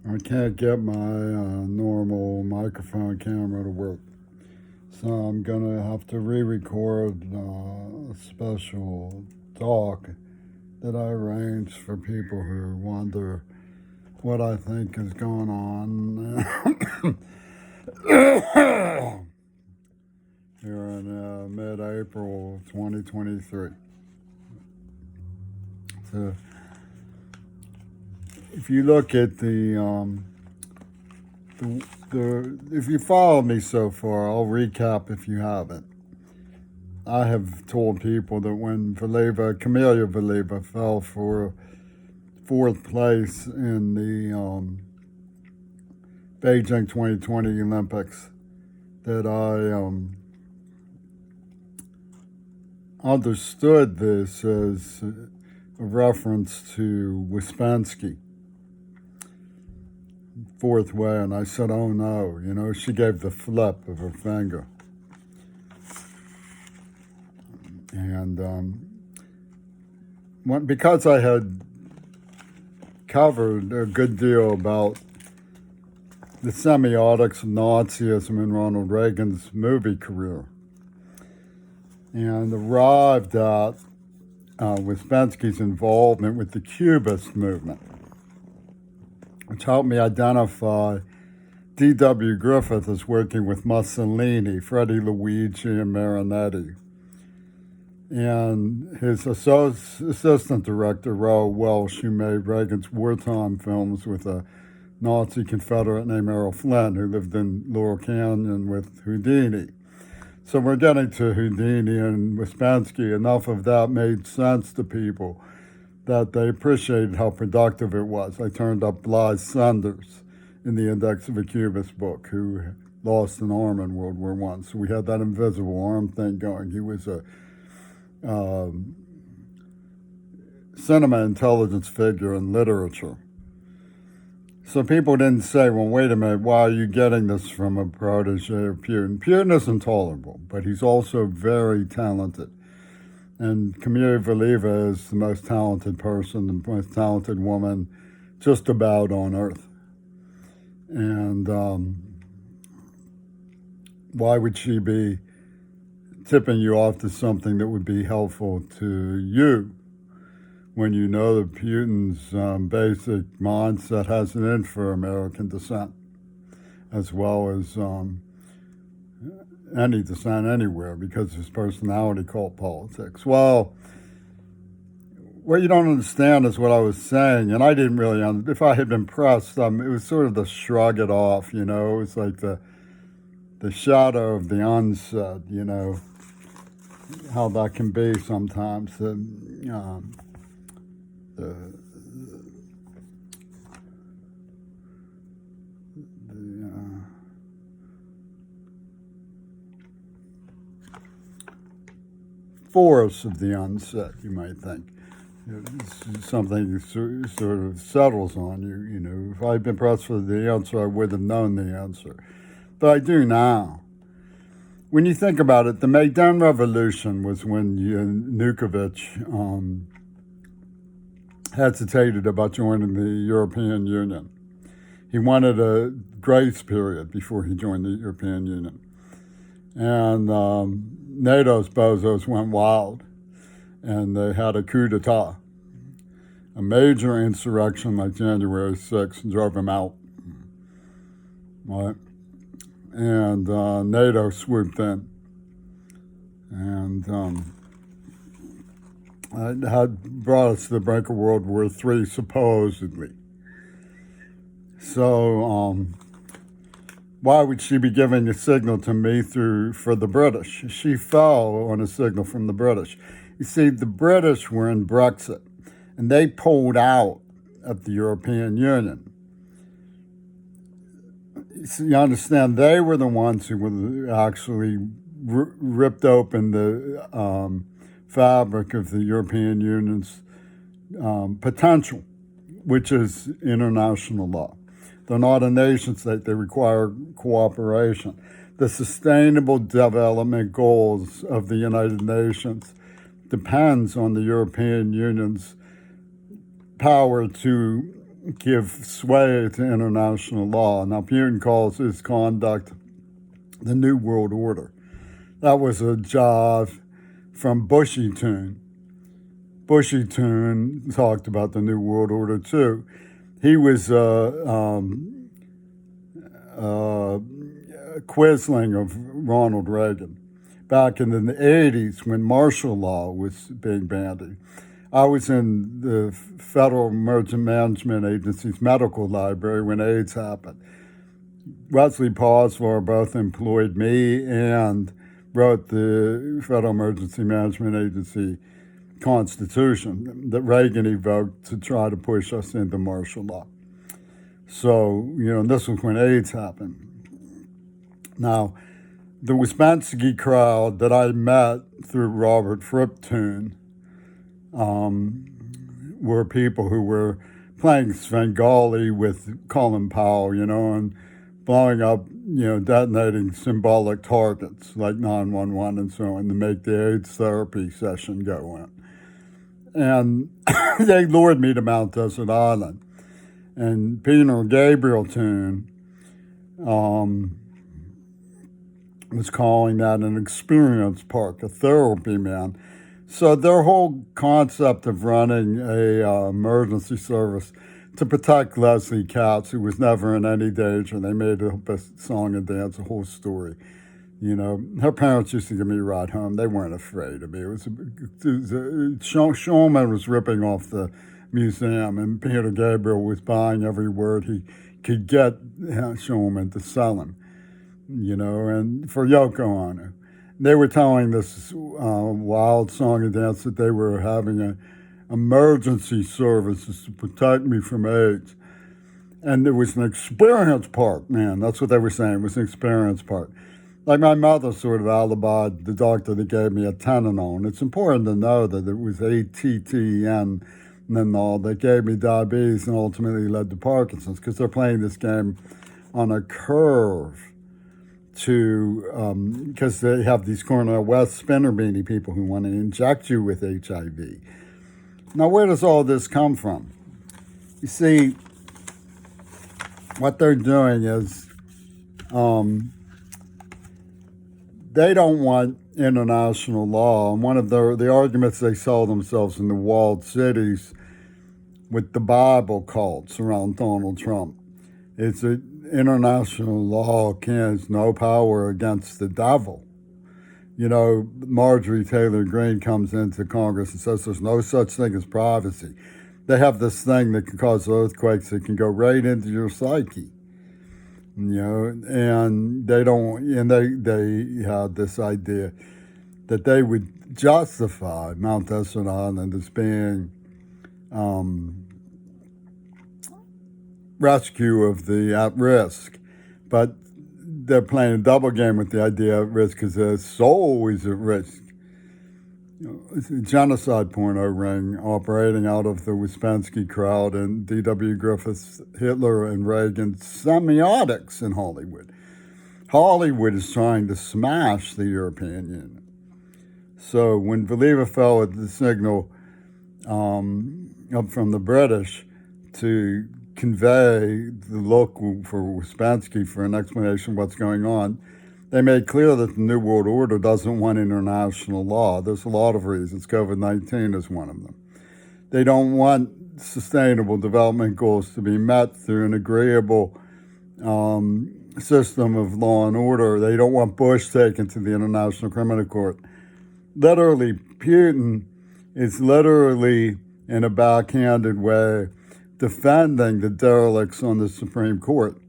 I can't get my normal microphone camera to work. So I'm going to have to re record a special talk that I arranged for people who wonder what I think is going on here in mid April 2023. So if you look at if you follow me so far, I'll recap if you haven't. I have told people that when Camelia Valieva fell for fourth place in the Beijing 2020 Olympics, that I understood this as a reference to Wispansky, fourth way, and I said, oh no, she gave the flip of her finger. And because I had covered a good deal about the semiotics of Nazism in Ronald Reagan's movie career, and arrived at Wispansky's involvement with the Cubist movement, which helped me identify D.W. Griffith as working with Mussolini, Freddie Luigi, and Marinetti, and his assistant director, Raoul Welsh, who made Reagan's wartime films with a Nazi Confederate named Errol Flynn, who lived in Laurel Canyon with Houdini. So we're getting to Houdini and Wispansky. Enough of that made sense to people that they appreciated how productive it was. I turned up Blythe Sanders in the Index of a Cubist book, who lost an arm in World War I. So we had that invisible arm thing going. He was a cinema intelligence figure in literature. So people didn't say, well, wait a minute, why are you getting this from a protege of Putin? Putin is intolerable, but he's also very talented. And Camelia Valieva is the most talented person, the most talented woman just about on Earth. And why would she be tipping you off to something that would be helpful to you when you know that Putin's basic mindset has an in for American descent, as well as any descent anywhere, because his personality cult politics. Well, what you don't understand is what I was saying, and I didn't really understand. If I had been pressed, it was sort of the shrug it off, It was like the shadow of the unsaid, how that can be sometimes. Force of the unsaid, you might think. Something sort of settles on you. If I'd been pressed for the answer, I would have known the answer. But I do now. When you think about it, the Maidan Revolution was when Yanukovych hesitated about joining the European Union. He wanted a grace period before he joined the European Union. And NATO's bozos went wild, and they had a coup d'etat, a major insurrection like January 6th, and drove him out. Right? And NATO swooped in. And it had brought us to the brink of World War III, supposedly. So why would she be giving a signal to me for the British? She fell on a signal from the British. You see, the British were in Brexit, and they pulled out of the European Union. So you understand, they were the ones who actually ripped open the fabric of the European Union's potential, which is international law. They're not a nation state. They require cooperation. The sustainable development goals of the United Nations depends on the European Union's power to give sway to international law. Now, Putin calls his conduct the New World Order. That was a jive from Bushy Toon. Bushy Toon talked about the New World Order too. He was quisling of Ronald Reagan back in the 80s when martial law was being bandied. I was in the Federal Emergency Management Agency's medical library when AIDS happened. Wesley Posvar both employed me and wrote the Federal Emergency Management Agency Constitution that Reagan evoked to try to push us into martial law. So, this was when AIDS happened. Now, the Ouspensky crowd that I met through Robert Friptoon were people who were playing Svengali with Colin Powell, and blowing up, detonating symbolic targets like 911 and so on to make the AIDS therapy session go in. And they lured me to Mount Desert Island. And Peter Gabriel Toon was calling that an experience park, a therapy man. So their whole concept of running a emergency service to protect Leslie Katz, who was never in any danger, they made up a song and dance, a whole story. Her parents used to give me a ride home. They weren't afraid of me. Shulman was ripping off the museum, and Peter Gabriel was buying every word he could get Shulman to sell him, and for Yoko Ono. They were telling this wild song and dance that they were having an emergency services to protect me from AIDS. And it was an experience park, man. That's what they were saying. It was an experience park. Like my mother sort of alibied the doctor that gave me a Tenanon. It's important to know that it was ATTN and all that gave me diabetes and ultimately led to Parkinson's, because they're playing this game on a curve because they have these Cornel West spinner beanie people who want to inject you with HIV. Now, where does all this come from? You see, what they're doing is they don't want international law. And one of the arguments they sell themselves in the walled cities with the Bible cults around Donald Trump is that international law has no power against the devil. Marjorie Taylor Greene comes into Congress and says there's no such thing as privacy. They have this thing that can cause earthquakes that can go right into your psyche. And they don't, and they had this idea that they would justify Mount Desert Island as being rescue of the at-risk, but they're playing a double game with the idea of risk because their soul is at risk. It's a genocide porno ring operating out of the Ouspensky crowd and D.W. Griffith's Hitler and Reagan semiotics in Hollywood. Hollywood is trying to smash the European Union. So when Valieva fell at the signal up from the British to convey the look for Ouspensky for an explanation of what's going on, they made clear that the New World Order doesn't want international law. There's a lot of reasons. COVID-19 is one of them. They don't want sustainable development goals to be met through an agreeable system of law and order. They don't want Bush taken to the International Criminal Court. Literally, Putin is literally, in a backhanded way, defending the derelicts on the Supreme Court.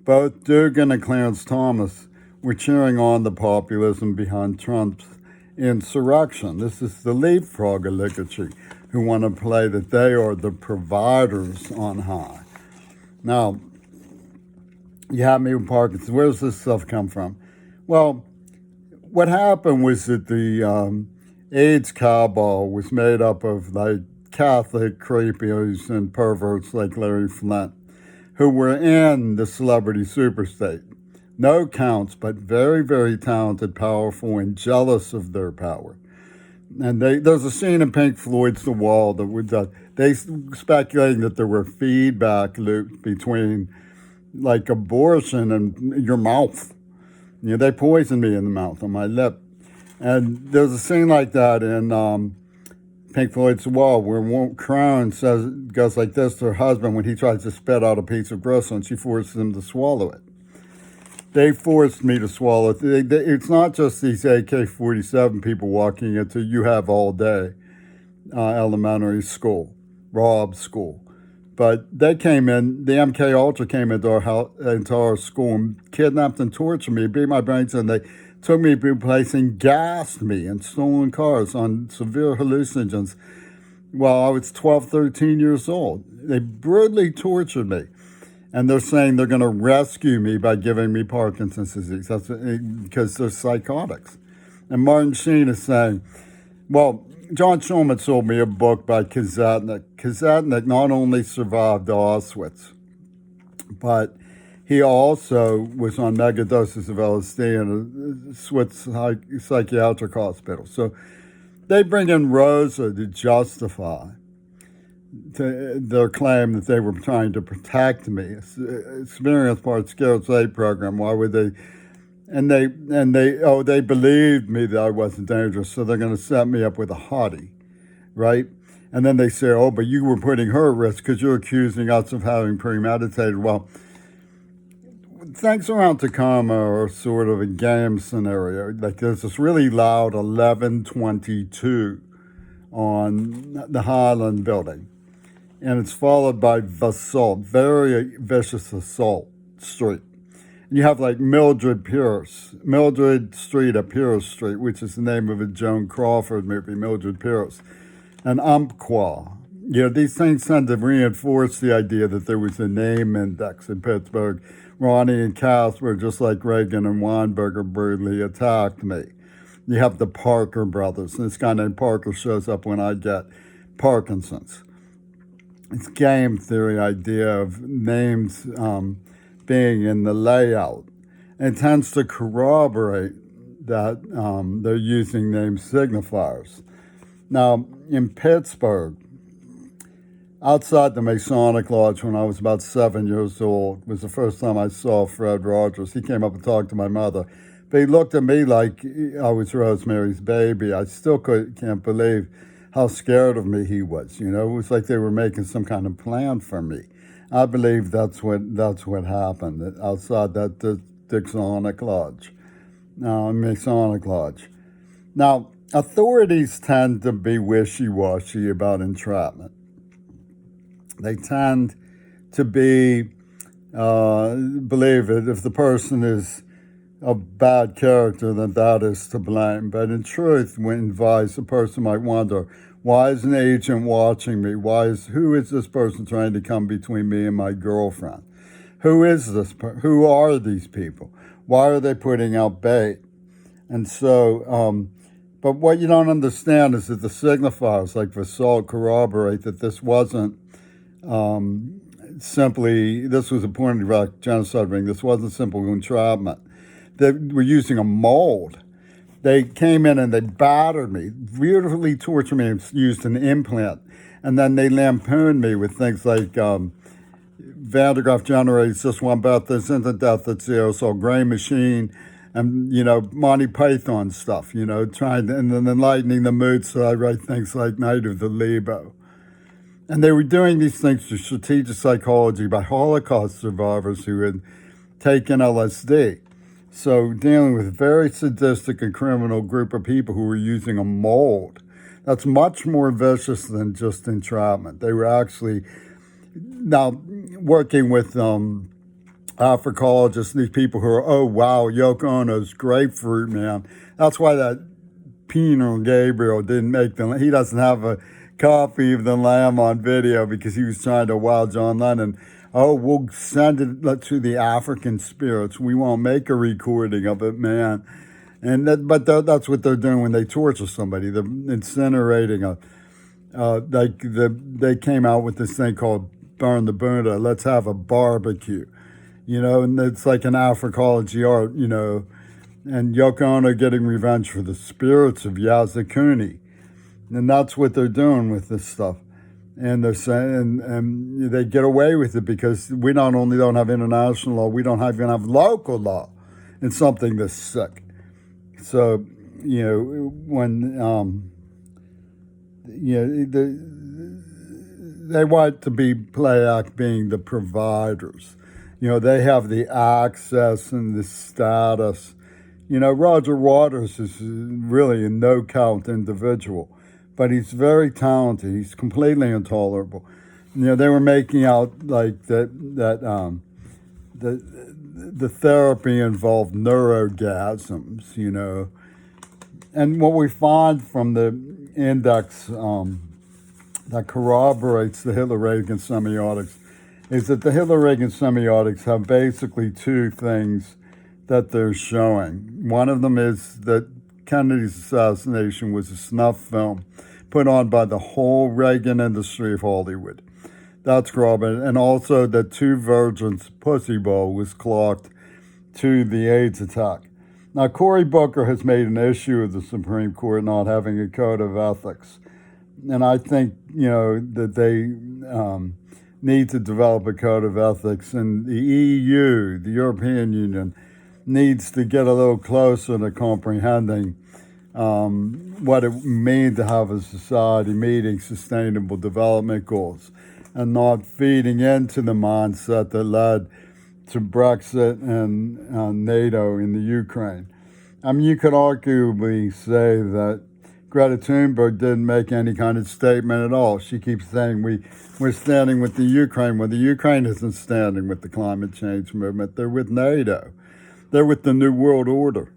Both Dugan and Clarence Thomas were cheering on the populism behind Trump's insurrection. This is the leapfrog oligarchy who want to play that they are the providers on high. Now, you have me with Parkinson's. Where does this stuff come from? Well, what happened was that the AIDS cabal was made up of like Catholic creepies and perverts like Larry Flint, who were in the celebrity superstate. No counts, but very, very talented, powerful, and jealous of their power. And there's a scene in Pink Floyd's The Wall that They speculating that there were feedback loops between like abortion and your mouth. They poisoned me in the mouth on my lip. And there's a scene like that in Pink Floyd's Wall where Crown goes like this to her husband when he tries to spit out a piece of gristle and she forces him to swallow it. They forced me to swallow it. It's not just these AK-47 people walking into You Have All Day elementary school, Rob's school. But they came in, the MK Ultra came into our school and kidnapped and tortured me, beat my brains in. They took me to a place and gassed me in stolen cars on severe hallucinogens while I was 12, 13 years old. They brutally tortured me. And they're saying they're going to rescue me by giving me Parkinson's disease. That's because they're psychotics. And Martin Sheen is saying, well, John Schulman sold me a book by Kazatnik. Kazatnik not only survived Auschwitz, but he also was on megadoses of LSD in a Swiss psychiatric hospital. So they bring in Rosa to justify their claim that they were trying to protect me. Experienced part scared slave program. Why would they? And they believed me that I wasn't dangerous, so they're going to set me up with a hottie, right? And then they say, oh, but you were putting her at risk because you're accusing us of having premeditated. Well, things around Tacoma are sort of a game scenario. Like there's this really loud 1122 on the Highland building. And it's followed by Assault, very vicious Assault Street. And you have like Mildred Street at Pierce Street, which is the name of a Joan Crawford movie, Mildred Pierce, and Umpqua. These things tend to reinforce the idea that there was a name index in Pittsburgh. Ronnie and Casper, just like Reagan and Weinberger, brutally attacked me. You have the Parker brothers, and this guy named Parker shows up when I get Parkinson's. It's game theory idea of names being in the layout. It tends to corroborate that they're using name signifiers. Now, in Pittsburgh, outside the Masonic Lodge when I was about 7 years old, was the first time I saw Fred Rogers. He came up and talked to my mother. But he looked at me like I was Rosemary's Baby. I still can't believe how scared of me he was. It was like they were making some kind of plan for me. I believe that's what happened outside that Masonic Lodge. Now, authorities tend to be wishy-washy about entrapment. They tend to believe that if the person is a bad character, then that is to blame. But in truth, when advised, a person might wonder, why is an agent watching me? Who is this person trying to come between me and my girlfriend? Who is this? Who are these people? Why are they putting out bait? And so, but what you don't understand is that the signifiers like Vasalt corroborate that this wasn't this was a porn Iraq genocide ring. This wasn't simple entrapment. They were using a mold. They came in and they battered me, beautifully tortured me, and used an implant. And then they lampooned me with things like Van de Graaff generates just one breath, isn't death, it's the aerosol gray machine, and, Monty Python stuff, trying to, and then enlightening the mood, so I write things like Night of the Lebo. And they were doing these things through strategic psychology by Holocaust survivors who had taken LSD. So dealing with a very sadistic and criminal group of people who were using a mold. That's much more vicious than just entrapment. They were actually now working with Africologists, these people who are, oh, wow, Yoko Ono's grapefruit man. That's why that Pino Gabriel didn't make he doesn't have a copy of The Lamb on video because he was trying to wow John Lennon. Oh, we'll send it to the African spirits. We won't make a recording of it, man. And that's what they're doing when they torture somebody. They're incinerating they came out with this thing called Burn the Buddha. Let's have a barbecue, and it's like an Africology art, and Yoko Ono getting revenge for the spirits of Yazakuni. And that's what they're doing with this stuff. And they're saying, and they get away with it because we not only don't have international law, we don't even have local law in something that's sick. So, when they want to play act being the providers. They have the access and the status. Roger Waters is really a no count individual, but he's very talented. He's completely intolerable. They were making out like the therapy involved neurogasms. And what we find from the index that corroborates the Hitler-Reagan semiotics is that the Hitler-Reagan semiotics have basically two things that they're showing. One of them is that Kennedy's assassination was a snuff film put on by the whole Reagan industry of Hollywood. That's corroborated. And also that two virgins' pussy bowl was clocked to the AIDS attack. Now, Cory Booker has made an issue of the Supreme Court not having a code of ethics. And I think, that they need to develop a code of ethics. And the EU, the European Union, needs to get a little closer to comprehending what it means to have a society meeting sustainable development goals and not feeding into the mindset that led to Brexit and NATO in the Ukraine. I mean, you could arguably say that Greta Thunberg didn't make any kind of statement at all. She keeps saying we're standing with the Ukraine. Well, the Ukraine isn't standing with the climate change movement. They're with NATO. They're with the New World Order.